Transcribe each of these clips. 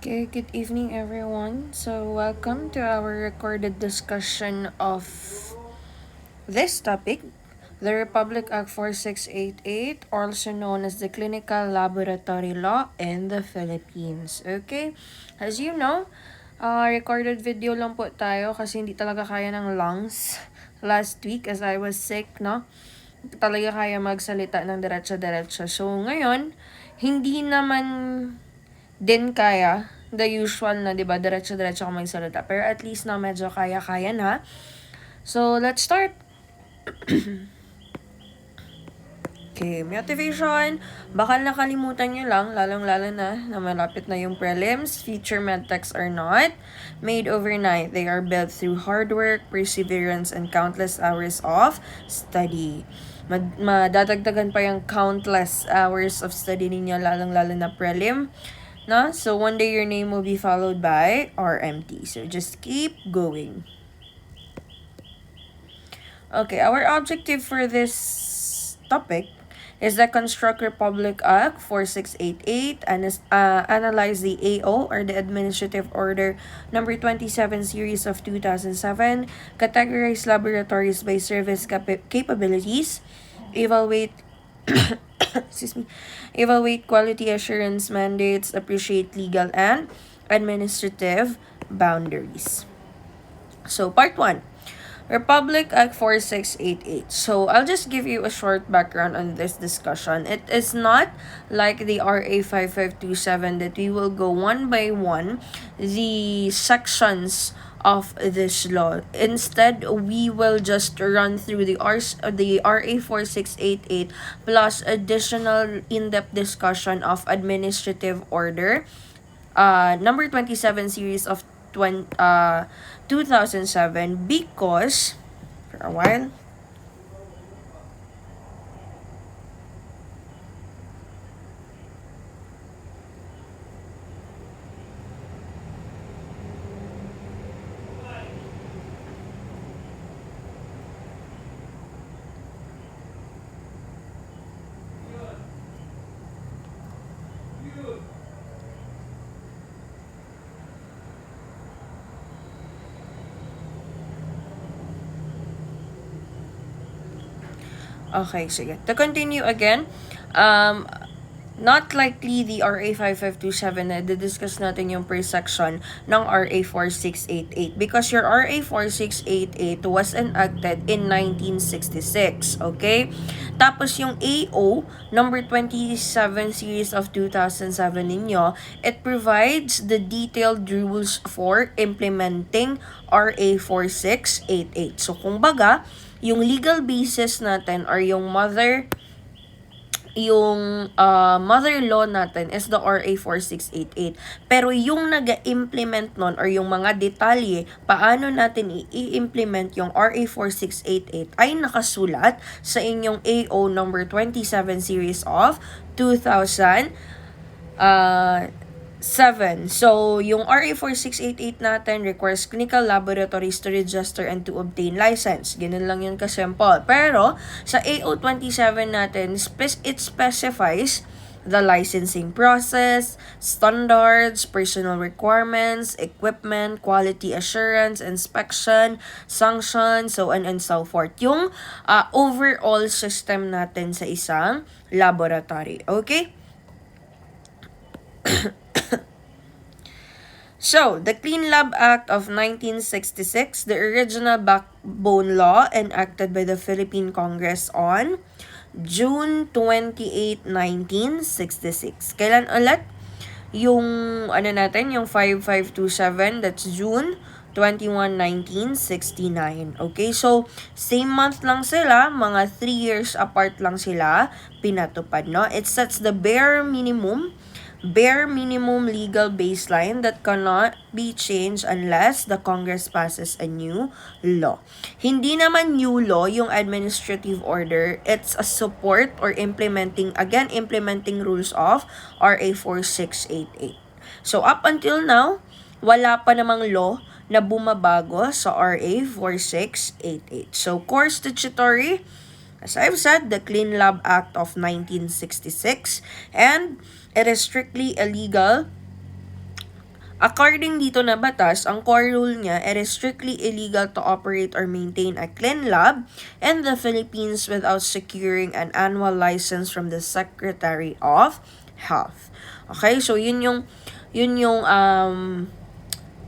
Okay, good evening everyone. So, welcome to our recorded discussion of this topic, the Republic Act 4688, also known as the Clinical Laboratory Law in the Philippines. Okay? As you know, recorded video lang po tayo kasi hindi talaga kaya ng lungs last week as I was sick, no? Hindi talaga kaya magsalita ng diretso-diretso. So, ngayon, hindi naman din kaya the usual na, 'di ba, diretso-diretso ka magsalita. Pero at least na medyo kaya-kaya na. So, let's start. Okay, motivation. Baka nakalimutan nyo lang, lalong-lalo na malapit na yung prelims. Future medtechs are not made overnight. They are built through hard work, perseverance, and countless hours of study. Madadagdagan pa yung countless hours of study ninyo, lalong-lalo na prelim. No? So, one day your name will be followed by RMT. So, just keep going. Okay, our objective for this topic is the Construct Republic Act 4688 and analyze the AO or the Administrative Order number 27 series of 2007, categorize laboratories by service capabilities, evaluate excuse me, evaluate quality assurance mandates, appreciate legal and administrative boundaries. So, part 1. Republic Act 4688. So, I'll just give you a short background on this discussion. It is not like the RA 5527 that we will go one by one the sections of this law. Instead, we will just run through the RA 4688 plus additional in-depth discussion of administrative order number 27 series of 2007 because for a while okay, sige. To continue again, not likely the RA 5527 na discuss natin yung per section ng RA 4688 because your RA 4688 was enacted in 1966, okay? Tapos yung AO number 27 series of 2007 ninyo, it provides the detailed rules for implementing RA 4688. So kung baga, yung legal basis natin or yung mother law natin is the RA 4688. Pero yung nag-implement nun or yung mga detalye, paano natin i-implement yung RA 4688 ay nakasulat sa inyong AO number 27 series of 2000 7. So, yung RA 4688 natin requires clinical laboratories to register and to obtain license. Ganun lang yun kasimple. Pero, sa AO 27 natin, it specifies the licensing process, standards, personal requirements, equipment, quality assurance, inspection, sanctions, so on and so forth. Yung overall system natin sa isang laboratory. Okay? So, the Clean Lab Act of 1966, the original backbone law enacted by the Philippine Congress on June 28, 1966. Kailan ulit? Yung, natin, yung 5527, that's June 21, 1969. Okay, so, same month lang sila, mga 3 years apart lang sila, pinatupad, no? It sets the bare minimum legal baseline that cannot be changed unless the Congress passes a new law. Hindi naman new law yung administrative order. It's a support or implementing rules of RA 4688. So up until now, wala pa namang law na bumabago sa RA 4688. So core statutory, as I've said, the Clean Lab Act of 1966, and it is strictly illegal According dito na batas, ang core rule niya, it is strictly illegal to operate or maintain a clean lab in the Philippines without securing an annual license from the Secretary of Health. Okay, so yun yung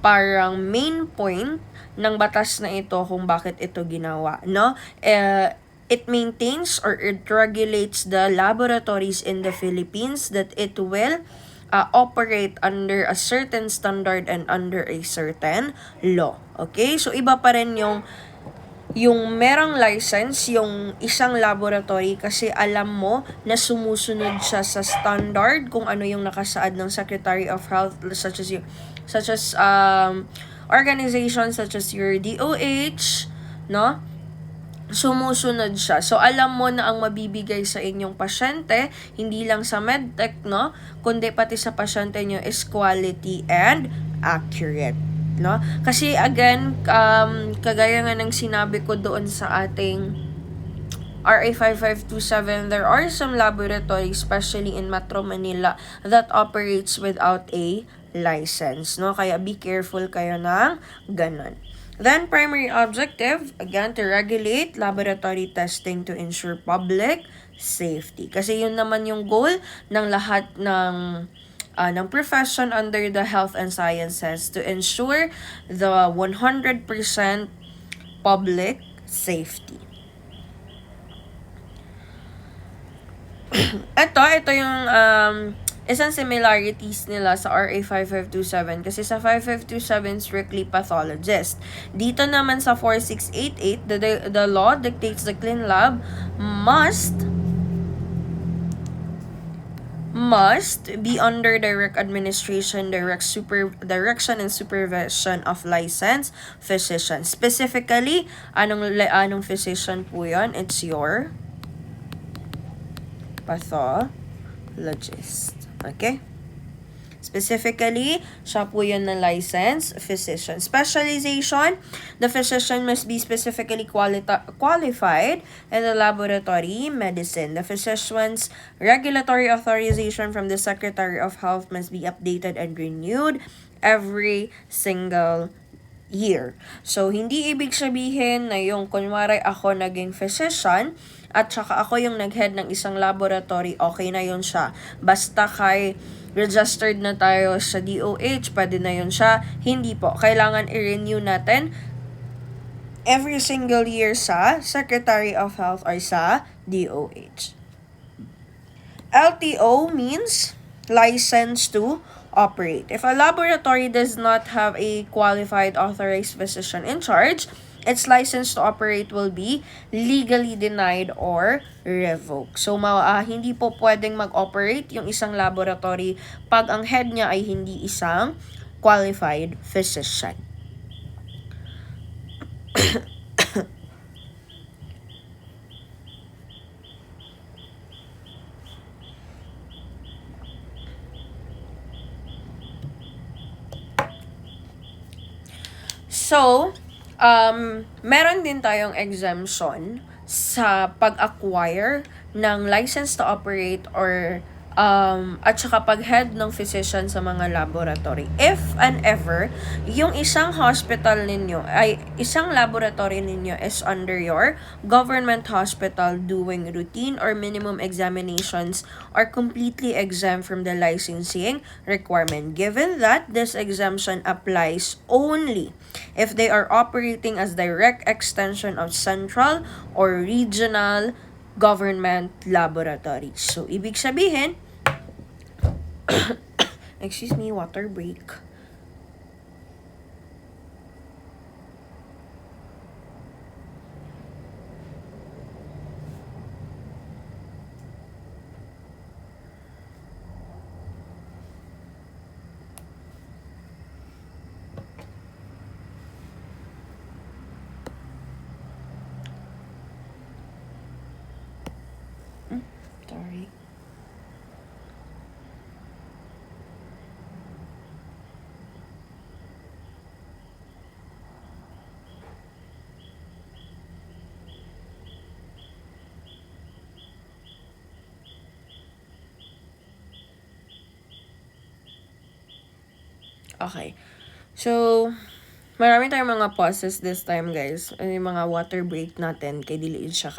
parang main point ng batas na ito kung bakit ito ginawa, no? It maintains or it regulates the laboratories in the Philippines that it will operate under a certain standard and under a certain law. Okay? So, iba pa rin yung merang license, yung isang laboratory kasi alam mo na sumusunod siya sa standard kung ano yung nakasaad ng Secretary of Health such as organizations such as your DOH, no? Sumusunod siya. So, alam mo na ang mabibigay sa inyong pasyente, hindi lang sa medtech, no? Kundi pati sa pasyente nyo is quality and accurate, no? Kasi, again, kagaya nga ng sinabi ko doon sa ating RA 5527, there are some laboratories, especially in Metro Manila, that operates without a license, no? Kaya be careful kayo ng ganun. Then, primary objective, again, to regulate laboratory testing to ensure public safety. Kasi yun naman yung goal ng lahat ng profession under the health and sciences, to ensure the 100% public safety. Ito yung isang similarities nila sa RA 5527 kasi sa 5527 strictly pathologist. Dito naman sa 4688, the law dictates the clean lab must be under direct administration, direction and supervision of licensed physician. Specifically, anong physician po yun? It's your pathologist. Okay? Specifically, siya po yun na licensed physician. Specialization, the physician must be specifically qualified in the laboratory medicine. The physician's regulatory authorization from the Secretary of Health must be updated and renewed every single year. So, hindi ibig sabihin na yung kunwari ako naging physician at saka ako yung nag-head ng isang laboratory, okay na yun siya. Basta kay registered na tayo sa DOH, pwede na yun siya. Hindi po. Kailangan i-renew natin every single year sa Secretary of Health or sa DOH. LTO means license to operate. If a laboratory does not have a qualified authorized physician in charge, its license to operate will be legally denied or revoked. So, hindi po pwedeng mag-operate yung isang laboratory pag ang head niya ay hindi isang qualified physician. So, meron din tayong exemption sa pag-acquire ng license to operate or at saka pag-head ng physician sa mga laboratory. If and ever, yung isang hospital ninyo, isang laboratory ninyo is under your government hospital doing routine or minimum examinations are completely exempt from the licensing requirement. Given that this exemption applies only if they are operating as direct extension of central or regional government laboratories. So, ibig sabihin, excuse me, water break. Sorry. Okay. So, marami tayong mga pauses this time, guys. Ano yung mga water break natin, kay dili siya,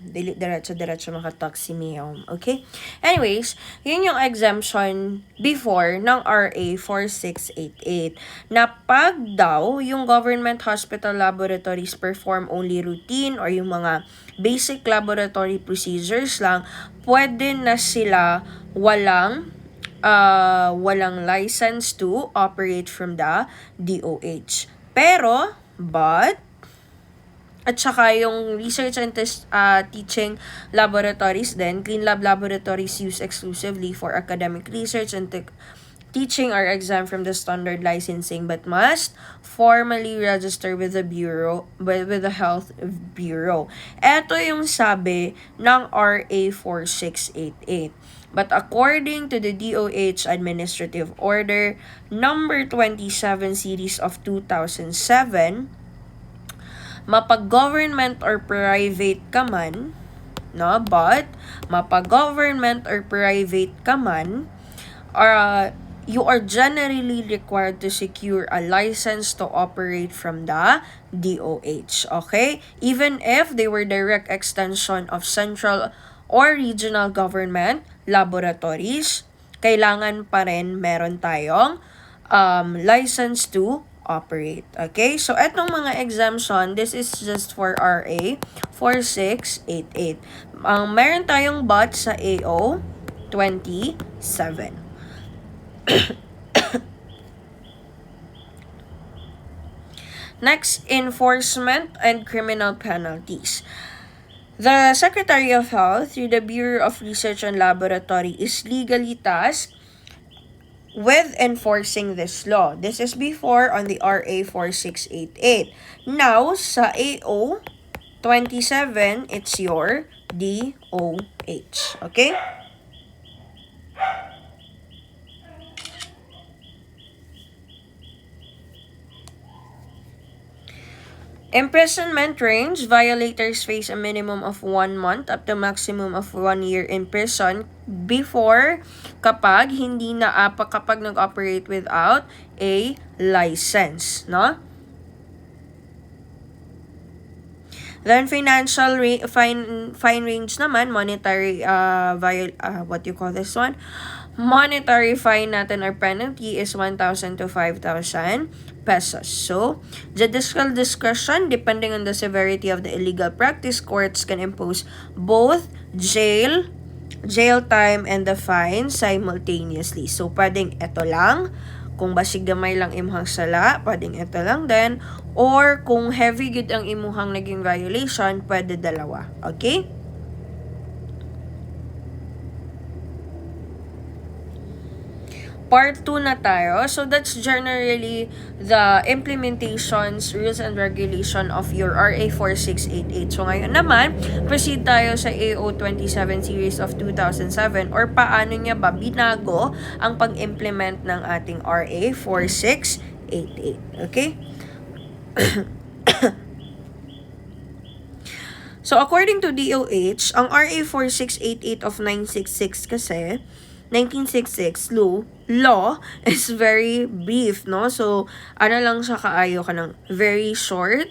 diretso makatalk si Mio. Okay? Anyways, yun yung exemption before ng RA 4688. Na pag daw, yung government hospital laboratories perform only routine or yung mga basic laboratory procedures lang, pwede na sila walang license to operate from the DOH. But, at saka yung research and teaching laboratories then, clean lab laboratories used exclusively for academic research and teaching are exempt from the standard licensing but must formally register with the Health Bureau. Ito yung sabi ng RA 4688. But according to the DOH Administrative Order number 27 series of 2007, mapag-government or private ka man, no? But mapag-government or private ka man, you are generally required to secure a license to operate from the DOH, okay? Even if they were direct extension of central or regional government laboratories, kailangan pa rin meron tayong license to operate. Okay? So, etong mga exemption, this is just for RA 4688. Meron tayong but sa AO 27. Next, enforcement and criminal penalties. The Secretary of Health through the Bureau of Research and Laboratory is legally tasked with enforcing this law. This is before on the RA 4688. Now, sa AO 27, it's your DOH. Okay? Imprisonment range, violators face a minimum of 1 month up to maximum of 1 year in prison before kapag hindi na kapag nag-operate without a license, no? Then financial fine range naman, monetary what you call this one? Monetary fine natin or penalty is 1,000 to 5,000 pesos. So, judicial discretion, depending on the severity of the illegal practice, courts can impose both jail time, and the fine simultaneously. So, pwedeng ito lang. Kung basig gamay lang imuhang sala, pwedeng ito lang din. Or, kung heavy good ang imuhang naging violation, pwede dalawa. Okay? Part 2 na tayo. So, that's generally the implementations, rules, and regulation of your RA 4688. So, ngayon naman, proceed tayo sa AO 27 series of 2007 or paano niya ba binago ang pag-implement ng ating RA 4688. Okay? So, according to DOH, ang RA 4688 of 966 kasi, 1966 law is very brief, no? So, ano lang siya kaayo ka ng very short,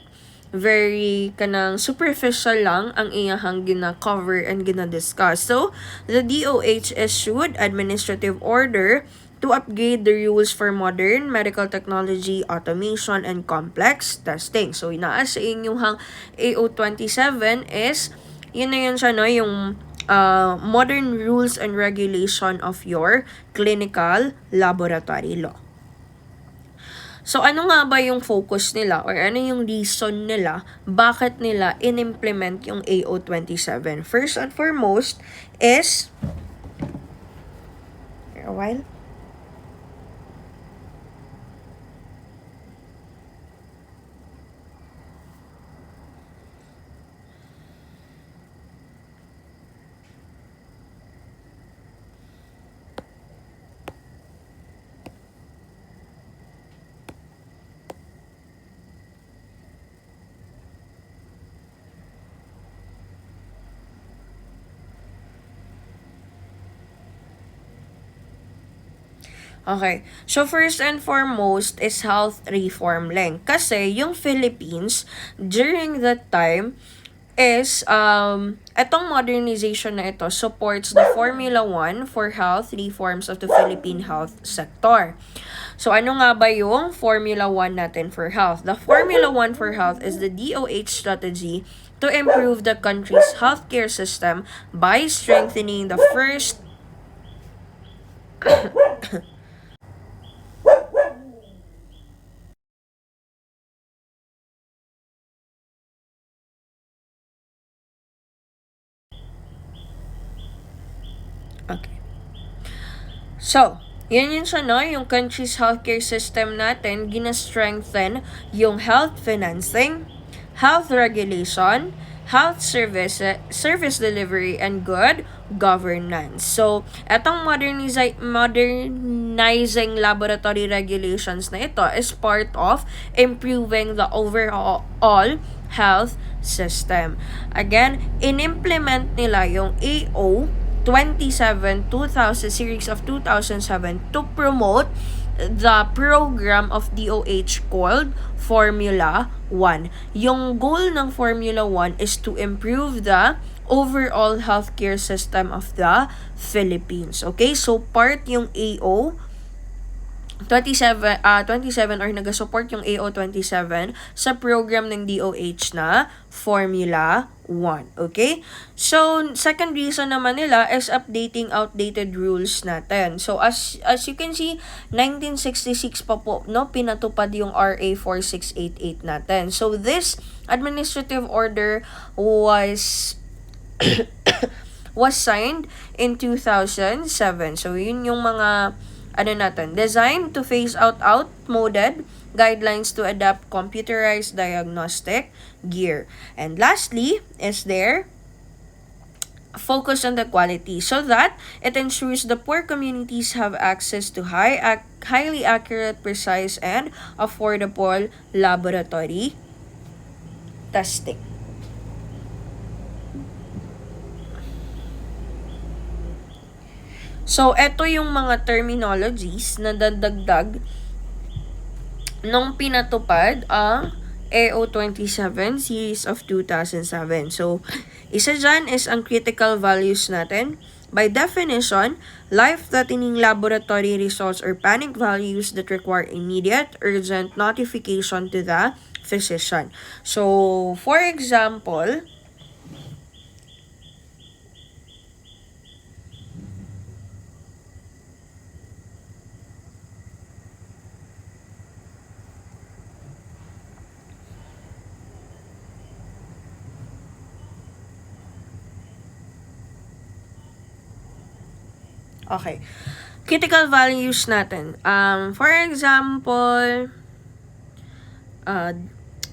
very kanang superficial lang ang iyahang gina-cover and gina-discuss. So, the DOH issued administrative order to upgrade the rules for modern medical technology, automation, and complex testing. So, inaas sa inyong AO 27 is, yun na yun siya, no? Yung modern rules and regulation of your clinical laboratory law. So, ano nga ba yung focus nila or ano yung reason nila bakit nila in-implement yung AO 27? First and foremost is a while. Okay. So, first and foremost is health reform lang. Kasi, yung Philippines, during that time, is, etong modernization na ito supports the Formula 1 for health reforms of the Philippine health sector. So, ano nga ba yung Formula 1 natin for health? The Formula 1 for health is the DOH strategy to improve the country's healthcare system by strengthening the first Okay. So, yun siya, no? Yung country's healthcare system natin, gina-strengthen yung health financing, health regulation, health service delivery, and good governance. So, etong modernizing laboratory regulations na ito is part of improving the overall health system. Again, in-implement nila yung AO 27, 2000, series of 2007 to promote the program of DOH called Formula 1. Yung goal ng Formula 1 is to improve the overall healthcare system of the Philippines. Okay? So, part yung AO 27 or nag-support yung AO27 sa program ng DOH na Formula 1. Okay? So, second reason naman nila is updating outdated rules natin. So, as you can see, 1966 pa po, no, pinatupad yung RA 4688 natin. So, this administrative order was was signed in 2007. So, yun yung mga designed to phase out outmoded guidelines to adapt computerized diagnostic gear. And lastly, is there focus on the quality so that it ensures the poor communities have access to highly accurate, precise, and affordable laboratory testing. So, eto yung mga terminologies na dadagdag nung pinatupad ang AO27 series of 2007. So, isa dyan is ang critical values natin. By definition, life-threatening laboratory results or panic values that require immediate, urgent notification to the physician. So, for example, okay. Critical values natin. For example,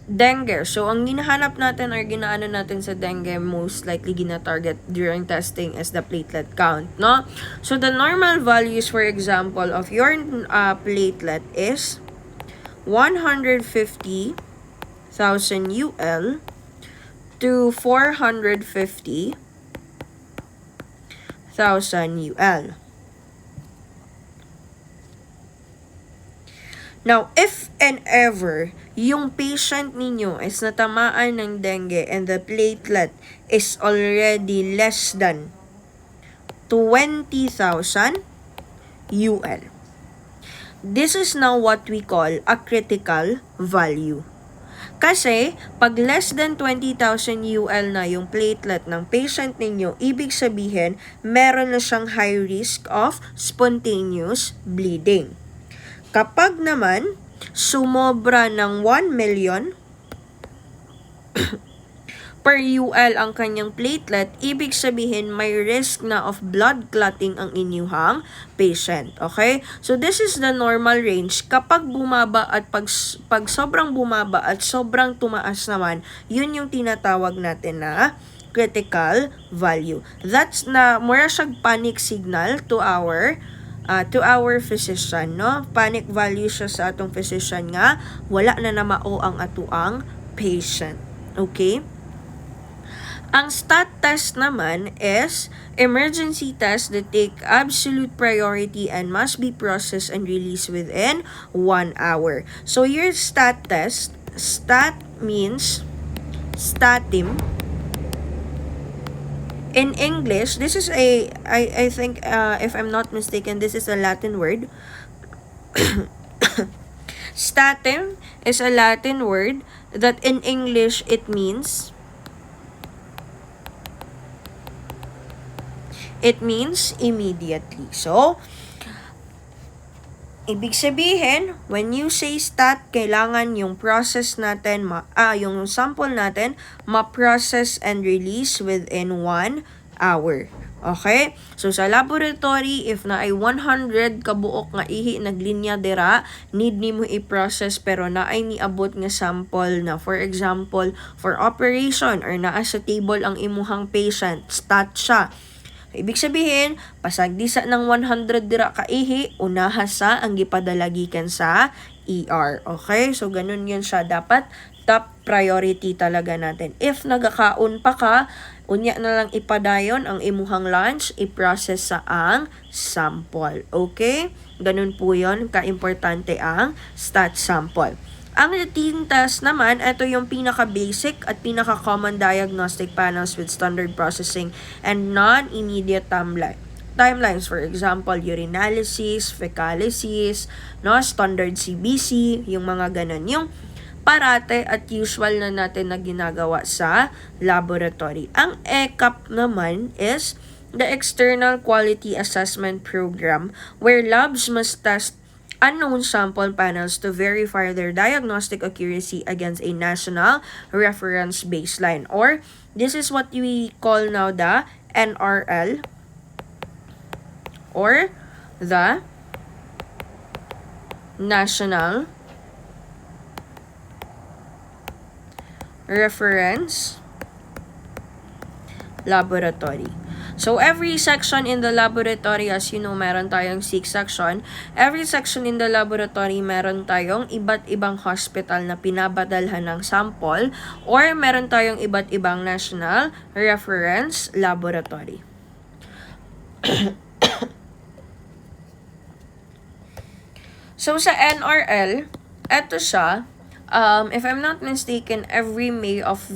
dengue. So, ang ginahanap natin or ginaano natin sa dengue, most likely gina-target during testing is the platelet count, no? So, the normal values, for example, of your platelet is 150,000 UL to 450,000 UL. Now, if and ever yung patient ninyo is natamaan ng dengue and the platelet is already less than 20,000 UL, this is now what we call a critical value. Kasi, pag less than 20,000 UL na yung platelet ng patient ninyo, ibig sabihin, meron na siyang high risk of spontaneous bleeding. Kapag naman, sumobra ng 1 million per UL ang kanyang platelet, ibig sabihin may risk na of blood clotting ang inyuhang patient. Okay? So, this is the normal range. Kapag bumaba at pag sobrang bumaba at sobrang tumaas naman, yun yung tinatawag natin na critical value. That's na mura siyang panic signal to our physician, no? Panic value siya sa atong physician nga wala na namao ang atuang patient. Okay? Ang STAT test naman is emergency test that take absolute priority and must be processed and released within 1 hour. So your STAT test, STAT means statim. In English, this is I think, if I'm not mistaken, this is a Latin word. Statim is a Latin word that in English it means immediately. So, ibig sabihin, when you say stat, kailangan yung process natin, yung sample natin, ma-process and release within 1 hour. Okay? So, sa laboratory, if na ay 100 kabuok nga ihi naglinya dira, need ni mo i-process pero na ay niabot nga sample na. For example, for operation or naa sa table ang imuhang patient, stat siya. Ibig sabihin, pasagdisa ng 100 dira kaihi, unaha sa ang gipadalagikan sa ER. Okay? So, ganun yun siya. Dapat top priority talaga natin. If nagakaon pa ka, unya na lang ipadayon ang imuhang lunch, i-process sa ang sample. Okay? Ganun po yun, ka-importante ang stat sample. Ang routine test naman, ito yung pinaka-basic at pinaka-common diagnostic panels with standard processing and non-immediate timelines. For example, urinalysis, fecalysis, no, standard CBC, yung mga ganun. Yung parate at usual na natin na ginagawa sa laboratory. Ang ECAP naman is the External Quality Assessment Program where labs must test unknown sample panels to verify their diagnostic accuracy against a national reference baseline, or this is what we call now the NRL, or the National Reference Laboratory. So, every section in the laboratory, as you know, meron tayong 6 section. Every section in the laboratory, meron tayong iba't ibang hospital na pinabadalhan ng sample or meron tayong iba't ibang national reference laboratory. So, sa NRL, eto siya, if I'm not mistaken, every May of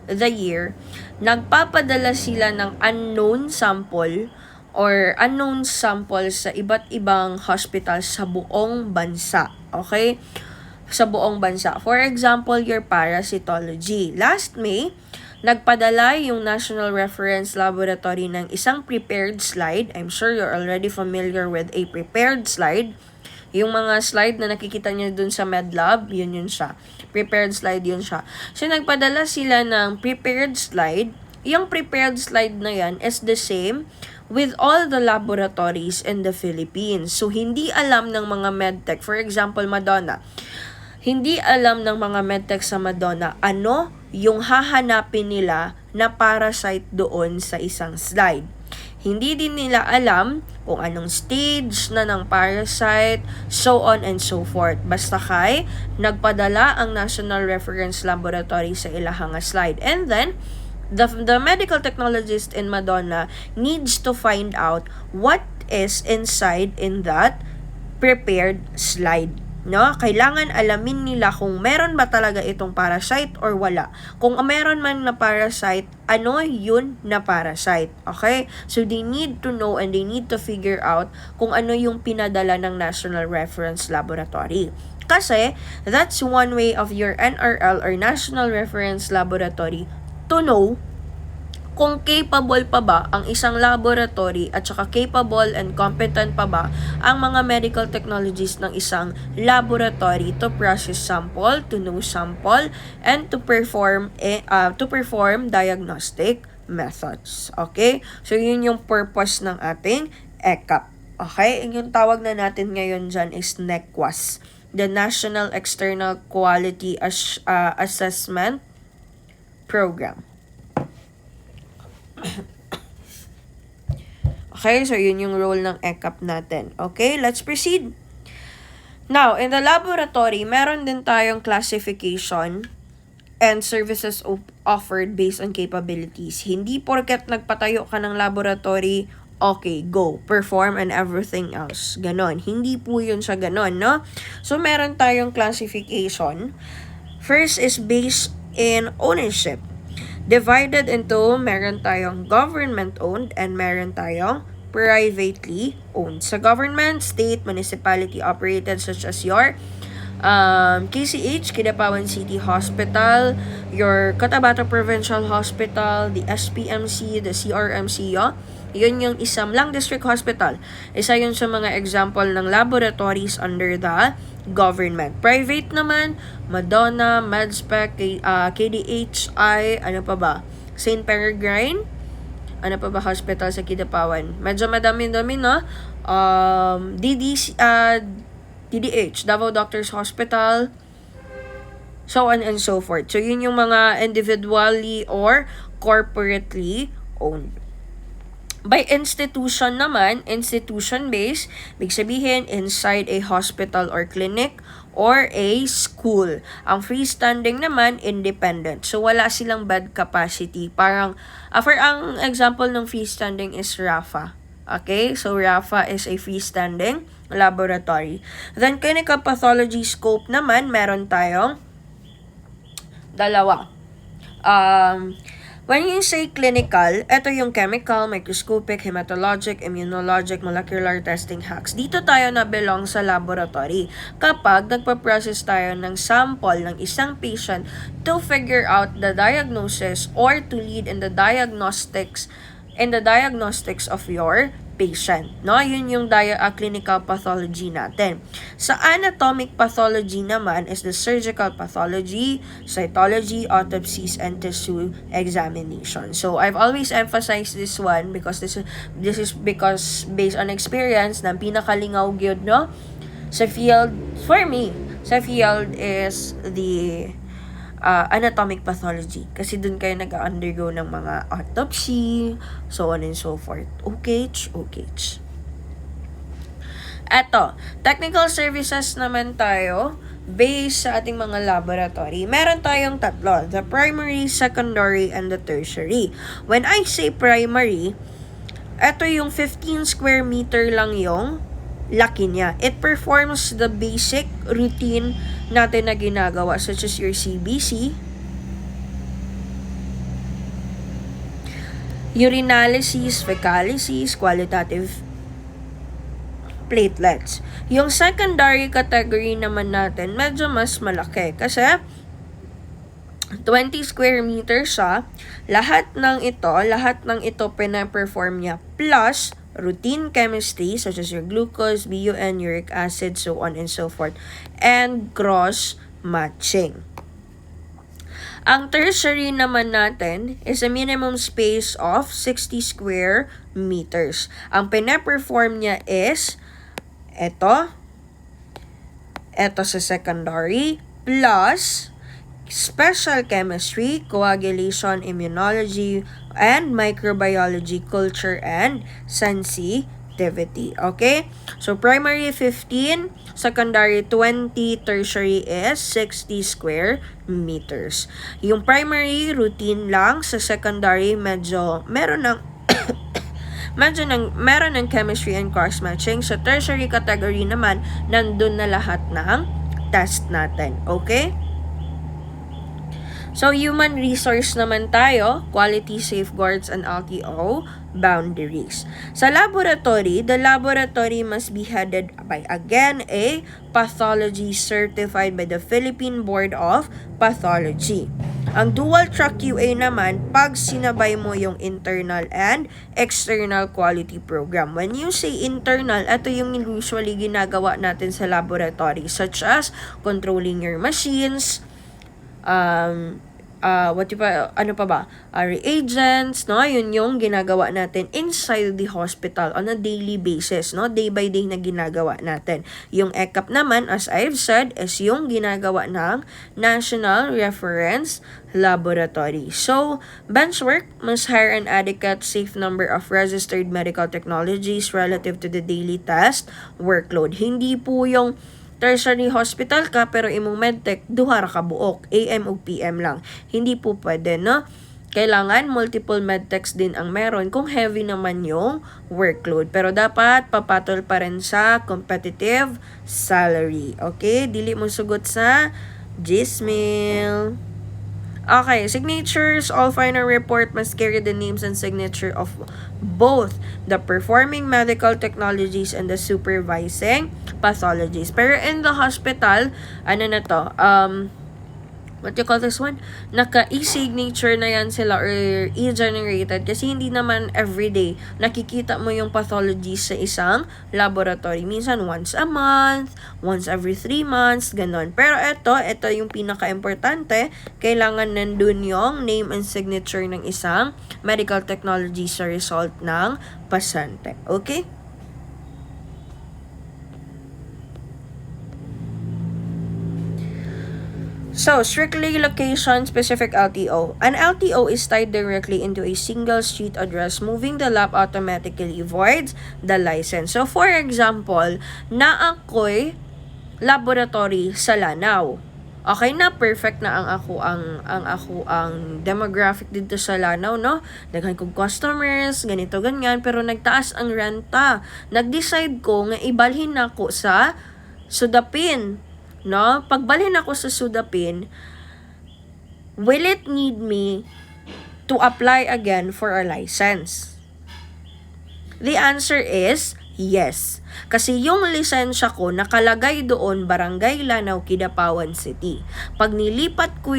the year, nagpapadala sila ng unknown sample or unknown sample sa iba't ibang hospital sa buong bansa. Okay? Sa buong bansa. For example, your parasitology. Last May, nagpadala yung National Reference Laboratory ng isang prepared slide. I'm sure you're already familiar with a prepared slide. Yung mga slide na nakikita niyo dun sa MedLab, yun siya. Prepared slide yun siya. So, nagpadala sila ng prepared slide. Yung prepared slide na yan is the same with all the laboratories in the Philippines. So, hindi alam ng mga medtech. For example, Madonna. Hindi alam ng mga medtech sa Madonna ano yung hahanapin nila na parasite doon sa isang slide. Hindi din nila alam kung anong stage na ng parasite, so on and so forth. Basta kay, nagpadala ang National Reference Laboratory sa ilahang slide. And then, the medical technologist in Madonna needs to find out what is inside in that prepared slide. No? Kailangan alamin nila kung meron ba talaga itong parasite or wala. Kung meron man na parasite, ano yun na parasite. Okay? So, they need to know and they need to figure out kung ano yung pinadala ng National Reference Laboratory. Kasi, that's one way of your NRL or National Reference Laboratory to know kung capable pa ba ang isang laboratory at saka capable and competent pa ba ang mga medical technologies ng isang laboratory to process sample, to know sample, and to perform diagnostic methods. Okay? So, yun yung purpose ng ating ECAP. Okay? Yung tawag na natin ngayon dyan is NEQUAS, the National External Quality Assessment Program. Okay, so yun yung role ng ECAP natin. Okay, let's proceed. Now, in the laboratory, meron din tayong classification and services offered based on capabilities. Hindi porket nagpatayo ka ng laboratory, okay, go, perform and everything else. Ganon. Hindi po yun siya ganon, no? So, meron tayong classification. First is based in ownership. Divided into, meron tayong government-owned and meron tayong privately owned. Sa government, state, municipality operated such as your KCH, Kidapawan City Hospital, your Cotabato Provincial Hospital, the SPMC, the CRMC, yun yung isang lang district hospital. Isa yun sa mga example ng laboratories under the government. Private naman, Madonna, MedSpec, KDHI, ano pa ba? St. Peregrine, ano pa ba hospital sa Kidapawan? Medyo madami-dami, no? DDH, Davao Doctors Hospital, so on and so forth. So, yun yung mga individually or corporately owned. By institution naman, institution-based, big sabihin, inside a hospital or clinic or a school. Ang freestanding naman, independent. So, wala silang bed capacity. Parang, for ang example ng freestanding is Rafa. Okay? So, Rafa is a freestanding laboratory. Then, clinical pathology scope naman, meron tayong dalawa. When you say clinical, ito yung chemical, microscopic, hematologic, immunologic, molecular testing hacks. Dito tayo na belong sa laboratory. Kapag nagpa-process tayo ng sample ng isang patient to figure out the diagnosis or to lead in the diagnostics of your patient. No? Yun yung clinical pathology natin. Sa anatomic pathology naman is the surgical pathology, cytology, autopsies, and tissue examination. So, I've always emphasized this one because this is because based on experience na pinakalingaw gyud, no? Sa field, for me, sa field is the anatomic pathology. Kasi dun kayo nag-undergo ng mga autopsy, so on and so forth. Okay. Eto, technical services naman tayo based sa ating mga laboratory. Meron tayong tatlo, the primary, secondary, and the tertiary. When I say primary, eto yung 15 square meter lang yung laki niya. It performs the basic routine natin na ginagawa such as your CBC, urinalysis, fecalysis, qualitative platelets. Yung secondary category naman natin, medyo mas malaki kasi 20 square meters siya. Lahat ng ito pina-perform niya plus routine chemistry such as your glucose, BUN, uric acid, so on and so forth, and cross-matching. Ang tertiary naman natin is a minimum space of 60 square meters. Ang pina-perform niya is ito sa secondary, plus special chemistry, coagulation, immunology, and microbiology, culture, and sensitivity. Okay? So, primary 15, secondary 20, tertiary is 60 square meters. Yung primary, routine lang. Sa secondary, meron ng chemistry and cross-matching. Sa tertiary category naman, nandun na lahat ng test natin. Okay? So, human resource naman tayo, quality safeguards and LTO boundaries. Sa laboratory, the laboratory must be headed by, again, a pathology certified by the Philippine Board of Pathology. Ang dual track QA naman, pag sinabay mo yung internal and external quality program. When you say internal, ito yung usually ginagawa natin sa laboratory, such as controlling your machines, reagents, no? Yun yung ginagawa natin inside the hospital on a daily basis, no? Day by day na ginagawa natin. Yung ECAP naman, as I've said, is yung ginagawa ng National Reference Laboratory. So, benchwork must hire an adequate safe number of registered medical technologies relative to the daily test workload. Hindi po yung tertiary hospital ka pero imong medtech duha ra ka buok, AM ug PM lang. Hindi po pwede, no? Kailangan multiple medtechs din ang meron kung heavy naman yung workload. Pero dapat papatol pa rin sa competitive salary. Okay? Dili mo sugot sa Gmail. Okay, signatures. All final report must carry the names and signature of both the performing medical technologies and the supervising pathologies. Pero in the hospital, ano na to, what you call this one? Naka-e-signature na yan sila or e-generated kasi hindi naman everyday nakikita mo yung pathology sa isang laboratory. Minsan once a month, once every 3 months, ganon. Pero ito yung pinaka-importante, kailangan nandun yung name and signature ng isang medical technology sa result ng pasyente. Okay? So, strictly location-specific LTO. An LTO is tied directly into a single street address. Moving the lab automatically voids the license. So, for example, naakoy laboratory sa Lanao. Okay na, perfect na ang demographic dito sa Lanao, no? Daghan kong customers, ganito, ganyan, pero nagtaas ang renta. Nag-decide ko nga ibalhin ako sa Sudapin. No? Pagbalhin ako sa Sudapin, will it need me to apply again for a license? The answer is yes. Kasi yung lisensya ko nakalagay doon Barangay Lanao, Kidapawan City. Pag nilipat ko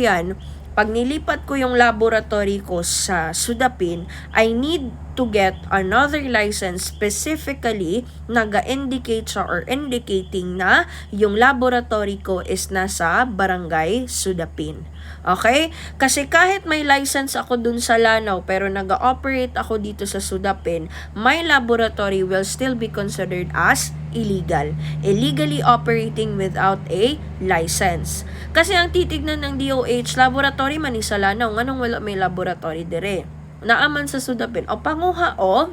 yung laboratory ko sa Sudapin, I need to get another license specifically naga-indicate siya or indicating na yung laboratory ko is nasa Barangay Sudapin. Okay? Kasi kahit may license ako dun sa Lanao pero naga-operate ako dito sa Sudapin, my laboratory will still be considered as illegal. Illegally operating without a license. Kasi ang titignan ng DOH, laboratory man ni sa Lanao, nganong wala may laboratory dire? Naaman sa Sudapin o panguha og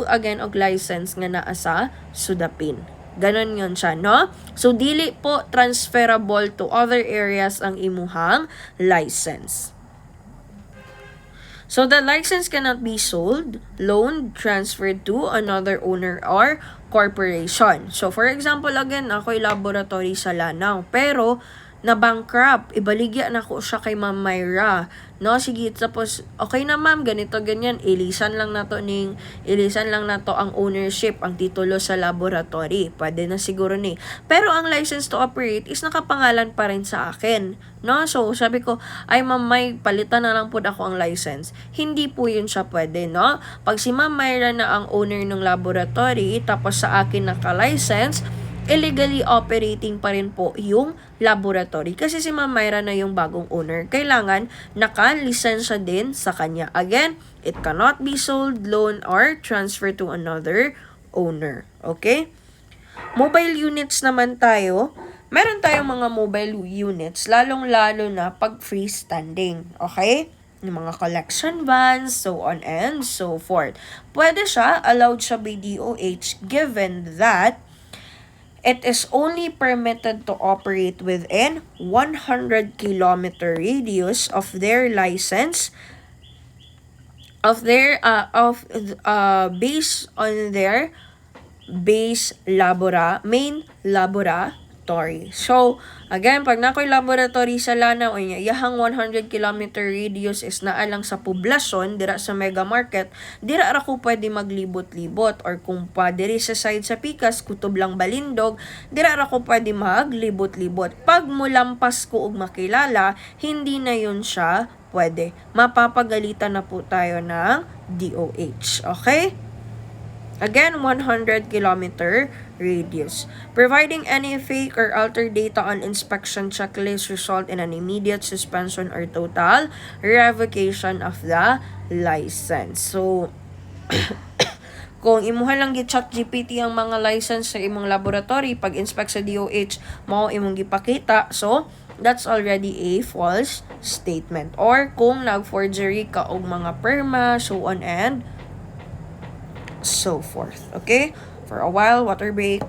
again og license nga naa sa Sudapin. Ganon yun siya, no? So, dili po transferable to other areas ang imuhang license. So, the license cannot be sold, loaned, transferred to another owner or corporation. So, for example, again, ako'y laboratory sa Lanao, pero na-bankrupt, ibaligya na ko siya kay Ma'am Myra. No, sige, tapos, okay na ma'am, ganito, ganyan, ilisan lang na to ang ownership, ang titulo sa laboratory. Pwede na siguro ni. Pero ang license to operate is nakapangalan pa rin sa akin. No, so, sabi ko, ay ma'am, may palitan na lang po ako ang license. Hindi po yun siya pwede, no? Pag si Ma'am Myra na ang owner ng laboratory, tapos sa akin naka-license, illegally operating pa rin po yung laboratory. Kasi si Ma'am Myra na yung bagong owner. Kailangan naka-lisensya din sa kanya. Again, it cannot be sold, loan, or transfer to another owner. Okay? Mobile units naman tayo. Meron tayong mga mobile units, lalong-lalo na pag freestanding. Okay? Yung mga collection vans, so on and so forth. Pwede siya, allowed siya by DOH given that it is only permitted to operate within 100 kilometer radius of their license based on their main laboratory. So, again, pag nakoy laboratory sa Lanao, iyahang 100 kilometer radius is naa lang sa poblasyon, dira sa mega market, dira ra ko pwede maglibot-libot, or kung pa diri sa side sa Pikas, kutob lang Balindog, dira ra ko pwede maglibot-libot. Pag mulampas ko og makilala, hindi na yun siya pwede. Mapapagalitan na po tayo ng DOH. Okay? Again, 100 kilometer radius. Providing any fake or altered data on inspection checklist result in an immediate suspension or total revocation of the license. So, kung imuha lang gi ChatGPT ang mga license sa imong laboratory, pag inspect sa DOH, mao imong gipakita. So, that's already a false statement. Or kung nag-forgery ka og mga perma, so on and so forth. Okay? For a while, water break.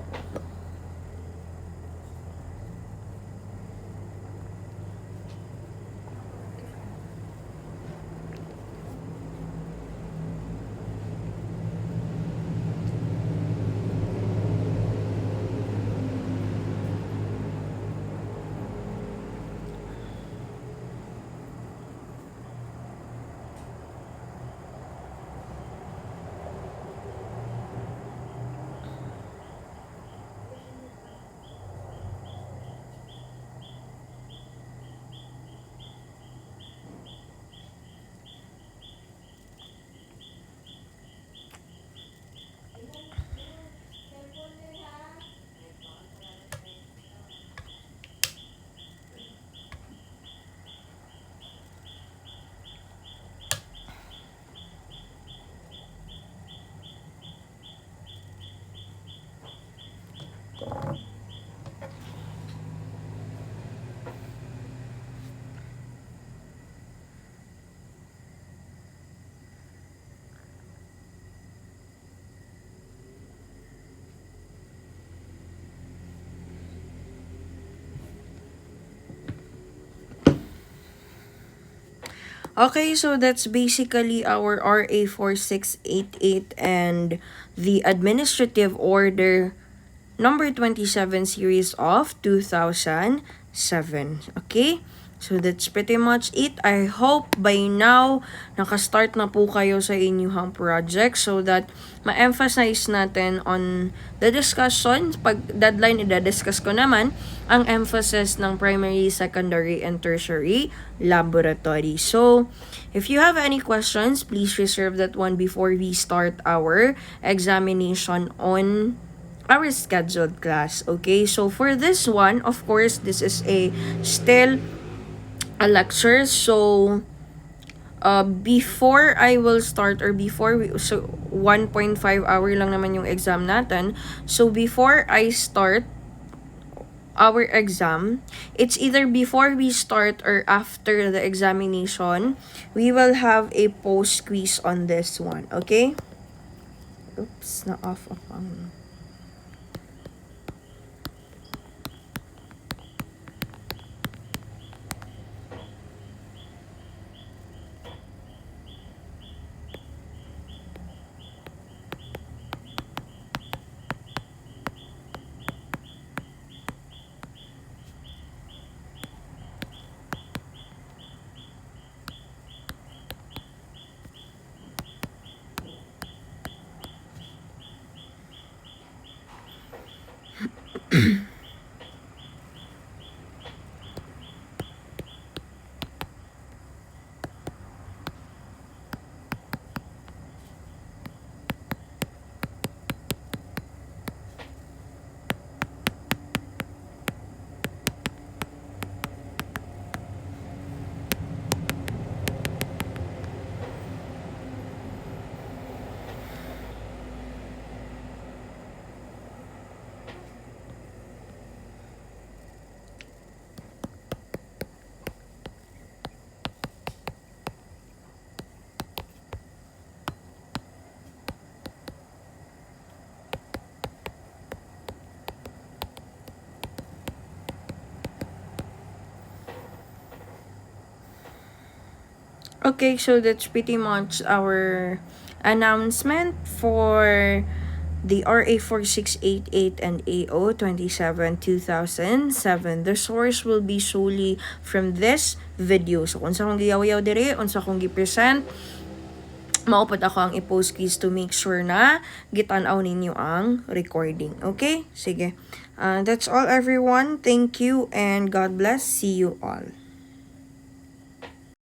Okay, so that's basically our RA 4688 and the Administrative Order number 27 series of 2007. Okay? So that's pretty much it. I hope by now nakastart na po kayo sa inyong project so that ma-emphasize natin on the discussion. Pag deadline, i-discuss ko naman ang emphasis ng primary, secondary, and tertiary laboratory. So, if you have any questions, please reserve that one before we start our examination on our scheduled class. Okay, so for this one, of course, this is still a lecture. So before I will start, or before we, so 1.5 hour lang naman yung exam natin. So before I start our exam, it's either before we start or after the examination, we will have a post quiz on this one. Okay? Oops, na off ang Okay, so that's pretty much our announcement for the RA 4688 and AO 27 2007. The source will be solely from this video. So kung sa kong giyaw-yaw dire, unsa kong gi-present, maupod ako ang i-post quiz to make sure na gitan-aw ninyo ang recording. Okay? Sige. That's all everyone. Thank you and God bless. See you all.